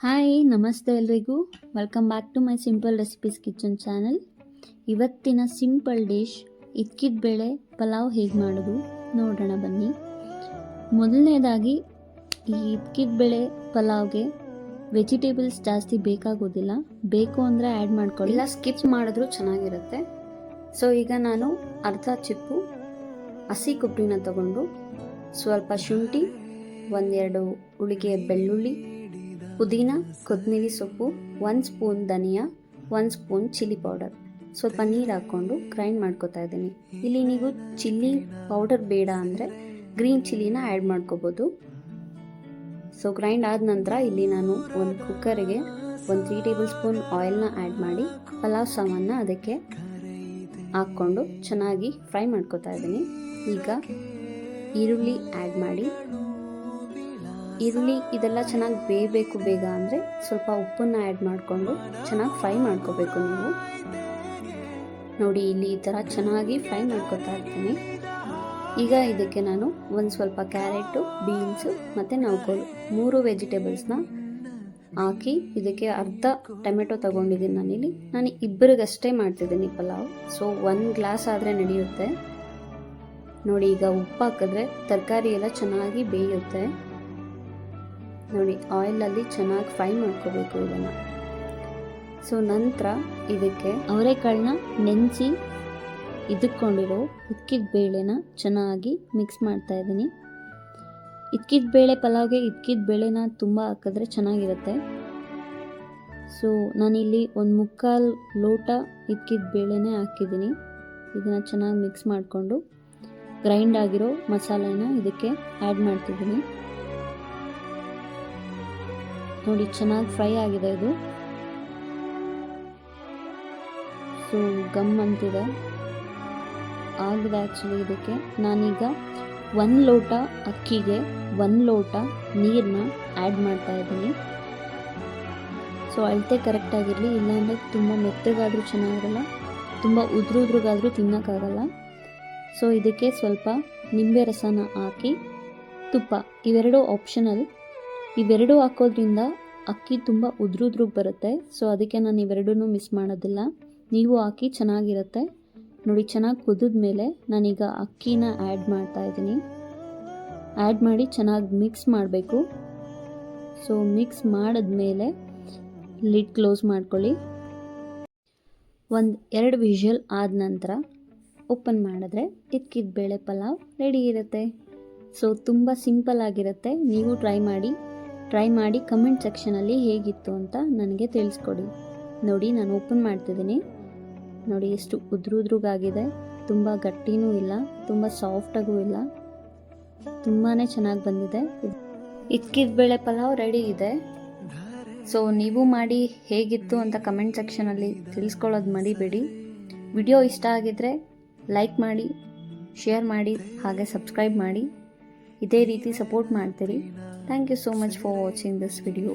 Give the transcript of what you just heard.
Hi ನಮಸ್ತೆ ಎಲ್ರಿಗೂ. Welcome back to my simple recipes kitchen channel. ಇವತ್ತಿನ ಸಿಂಪಲ್ ಡಿಶ್ ಇದ್ಕಿದ ಬೇಳೆ ಪಲಾವ್ ಹೇಗೆ ಮಾಡೋದು ನೋಡೋಣ ಬನ್ನಿ. ಮೊದಲನೇದಾಗಿ ಈ ಇದ್ಕಿದ ಬೇಳೆ ಪಲಾವ್ಗೆ ವೆಜಿಟೇಬಲ್ಸ್ ಜಾಸ್ತಿ ಬೇಕಾಗೋದಿಲ್ಲ. ಬೇಕು ಅಂದರೆ ಆ್ಯಡ್ ಮಾಡ್ಕೊಳ್ಳಿ, ಇಲ್ಲ ಸ್ಕಿಪ್ ಮಾಡಿದ್ರೂ ಚೆನ್ನಾಗಿರುತ್ತೆ. ಸೊ ಈಗ ನಾನು ಅರ್ಧ ಚಿಪ್ಪು ಹಸಿ ಕೊಬ್ಬರಿನ ತಗೊಂಡು ಸ್ವಲ್ಪ ಶುಂಠಿ, ಒಂದೆರಡು ಉಳಿಗೆ ಬೆಳ್ಳುಳ್ಳಿ, ಪುದೀನ, ಕೊತ್ತಂಬರಿ ಸೊಪ್ಪು, 1 ಸ್ಪೂನ್ ಧನಿಯಾ, 1 ಸ್ಪೂನ್ ಚಿಲ್ಲಿ ಪೌಡರ್, ಸ್ವಲ್ಪ ನೀರು ಹಾಕ್ಕೊಂಡು ಗ್ರೈಂಡ್ ಮಾಡ್ಕೊತಾ ಇದ್ದೀನಿ. ಇಲ್ಲಿ ನೀವು ಚಿಲ್ಲಿ ಪೌಡರ್ ಬೇಡ ಅಂದರೆ ಗ್ರೀನ್ ಚಿಲ್ಲಿನ ಆ್ಯಡ್ ಮಾಡ್ಕೋಬೋದು. ಸೊ ಗ್ರೈಂಡ್ ಆದ ನಂತರ ಇಲ್ಲಿ ನಾನು ಒಂದು ಕುಕ್ಕರಿಗೆ 3 ಟೇಬಲ್ ಸ್ಪೂನ್ ಆಯಿಲ್ನ ಆ್ಯಡ್ ಮಾಡಿ ಪಲಾವ್ ಸಾಮಾನ ಅದಕ್ಕೆ ಹಾಕ್ಕೊಂಡು ಚೆನ್ನಾಗಿ ಫ್ರೈ ಮಾಡ್ಕೊತಾ ಇದ್ದೀನಿ. ಈಗ ಈರುಳ್ಳಿ ಆ್ಯಡ್ ಮಾಡಿ, ಈರುಳ್ಳಿ ಇದೆಲ್ಲ ಚೆನ್ನಾಗಿ ಬೇಯಬೇಕು. ಬೇಗ ಅಂದರೆ ಸ್ವಲ್ಪ ಉಪ್ಪನ್ನು ಆ್ಯಡ್ ಮಾಡಿಕೊಂಡು ಚೆನ್ನಾಗಿ ಫ್ರೈ ಮಾಡ್ಕೋಬೇಕು. ನೀವು ನೋಡಿ ಇಲ್ಲಿ ಈ ಥರ ಚೆನ್ನಾಗಿ ಫ್ರೈ ಮಾಡ್ಕೊತಾ ಇರ್ತೀನಿ. ಈಗ ಇದಕ್ಕೆ ನಾನು ಒಂದು ಸ್ವಲ್ಪ ಕ್ಯಾರೆಟು, ಬೀನ್ಸು ಮತ್ತು ನೌಕೋಲು 3 ವೆಜಿಟೇಬಲ್ಸ್ನ ಹಾಕಿ ಇದಕ್ಕೆ ಅರ್ಧ ಟೊಮೆಟೊ ತೊಗೊಂಡಿದ್ದೀನಿ ನಾನಿಲ್ಲಿ. ನಾನು ಇಬ್ಬರಿಗಷ್ಟೇ ಮಾಡ್ತಿದ್ದೀನಿ ಪಲಾವ್. ಸೊ 1 ಗ್ಲಾಸ್ ಆದರೆ ನಡೆಯುತ್ತೆ. ನೋಡಿ ಈಗ ಉಪ್ಪು ಹಾಕಿದ್ರೆ ತರಕಾರಿ ಎಲ್ಲ ಚೆನ್ನಾಗಿ ಬೇಯುತ್ತೆ. ನೋಡಿ ಆಯಿಲಲ್ಲಿ ಚೆನ್ನಾಗಿ ಫ್ರೈ ಮಾಡ್ಕೋಬೇಕು ಇದನ್ನು. ಸೊ ನಂತರ ಇದಕ್ಕೆ ಅವರೆಕಾಳನ್ನ ನೆನೆಸಿ ಇದ್ಕೊಂಡಿರೋ ಇದ್ಕಿದ ಬೇಳೆನ ಚೆನ್ನಾಗಿ ಮಿಕ್ಸ್ ಮಾಡ್ತಾ ಇದ್ದೀನಿ. ಇದ್ಕಿದ ಬೇಳೆ ಪಲಾವ್ಗೆ ಇದ್ಕಿದ ಬೇಳೆನ ತುಂಬ ಹಾಕಿದ್ರೆ ಚೆನ್ನಾಗಿರುತ್ತೆ. ಸೊ ನಾನಿಲ್ಲಿ 1/4 ಲೋಟ ಇದ್ಕಿದ ಬೇಳೆನೇ ಹಾಕಿದ್ದೀನಿ. ಇದನ್ನು ಚೆನ್ನಾಗಿ ಮಿಕ್ಸ್ ಮಾಡಿಕೊಂಡು ಗ್ರೈಂಡ್ ಆಗಿರೋ ಮಸಾಲೆನ ಇದಕ್ಕೆ ಆ್ಯಡ್ ಮಾಡ್ತಿದ್ದೀನಿ. ನೋಡಿ ಚೆನ್ನಾಗಿ ಫ್ರೈ ಆಗಿದೆ ಇದು. ಸೊ ಗಮ್ ಅಂತಿದೆ ಆಗಿದೆ ಆ್ಯಕ್ಚುಲಿ. ಇದಕ್ಕೆ ನಾನೀಗ 1 ಲೋಟ ಅಕ್ಕಿಗೆ 1 ಲೋಟ ನೀರನ್ನ ಆ್ಯಡ್ ಮಾಡ್ತಾ ಇದ್ದೀನಿ. ಸೊ ಅಳತೆ ಕರೆಕ್ಟಾಗಿರಲಿ, ಇಲ್ಲಾಂದರೆ ತುಂಬ ಮೆತ್ತಗಾದರೂ ಚೆನ್ನಾಗಿರಲ್ಲ, ತುಂಬ ಉದ್ರುದ್ರಿಗಾದರೂ ತಿನ್ನೋಕ್ಕಾಗಲ್ಲ. ಸೊ ಇದಕ್ಕೆ ಸ್ವಲ್ಪ ನಿಂಬೆ ರಸನ ಹಾಕಿ, ತುಪ್ಪ, ಇವೆರಡು ಆಪ್ಷನಲ್. ಇವೆರಡು ಹಾಕೋದ್ರಿಂದ ಅಕ್ಕಿ ತುಂಬ ಉದ್ರುದ್ರಿಗೆ ಬರುತ್ತೆ. ಸೊ ಅದಕ್ಕೆ ನಾನು ಇವೆರಡೂ ಮಿಸ್ ಮಾಡೋದಿಲ್ಲ. ನೀವು ಹಾಕಿ ಚೆನ್ನಾಗಿರುತ್ತೆ. ನೋಡಿ ಚೆನ್ನಾಗಿ ಕುದಿದ ಮೇಲೆ ನಾನೀಗ ಅಕ್ಕಿನ ಆ್ಯಡ್ ಮಾಡ್ತಾ ಇದ್ದೀನಿ. ಆ್ಯಡ್ ಮಾಡಿ ಚೆನ್ನಾಗಿ ಮಿಕ್ಸ್ ಮಾಡಬೇಕು. ಸೊ ಮಿಕ್ಸ್ ಮಾಡಿದ್ಮೇಲೆ ಲಿಡ್ ಕ್ಲೋಸ್ ಮಾಡ್ಕೊಳ್ಳಿ. 2 ವಿಷಲ್ ಆದ ನಂತರ ಓಪನ್ ಮಾಡಿದ್ರೆ ಇದ್ಕಿದ ಬೇಳೆ ಪಲಾವ್ ರೆಡಿ ಇರುತ್ತೆ. ಸೊ ತುಂಬ ಸಿಂಪಲ್ ಆಗಿರುತ್ತೆ. ನೀವು ಟ್ರೈ ಮಾಡಿ ಕಮೆಂಟ್ ಸೆಕ್ಷನಲ್ಲಿ ಹೇಗಿತ್ತು ಅಂತ ನನಗೆ ತಿಳಿಸ್ಕೊಡಿ. ನೋಡಿ ನಾನು ಓಪನ್ ಮಾಡ್ತಿದ್ದೀನಿ. ನೋಡಿ ಎಷ್ಟು ಉದ್ರುದ್ರುಗಾಗಿದೆ, ತುಂಬ ಗಟ್ಟಿನೂ ಇಲ್ಲ, ತುಂಬ ಸಾಫ್ಟಾಗೂ ಇಲ್ಲ, ತುಂಬಾ ಚೆನ್ನಾಗಿ ಬಂದಿದೆ. ಇದ್ಕಿದ ಬೇಳೆ ಪಲಾವ್ ರೆಡಿ ಇದೆ. ಸೊ ನೀವು ಮಾಡಿ ಹೇಗಿತ್ತು ಅಂತ ಕಮೆಂಟ್ ಸೆಕ್ಷನಲ್ಲಿ ತಿಳಿಸ್ಕೊಳ್ಳೋದು ಮರಿಬೇಡಿ. ವಿಡಿಯೋ ಇಷ್ಟ ಆಗಿದ್ದರೆ ಲೈಕ್ ಮಾಡಿ, ಶೇರ್ ಮಾಡಿ, ಹಾಗೆ ಸಬ್ಸ್ಕ್ರೈಬ್ ಮಾಡಿ. ಇದೇ ರೀತಿ ಸಪೋರ್ಟ್ ಮಾಡ್ತೀರಿ. Thank you so much for watching this video.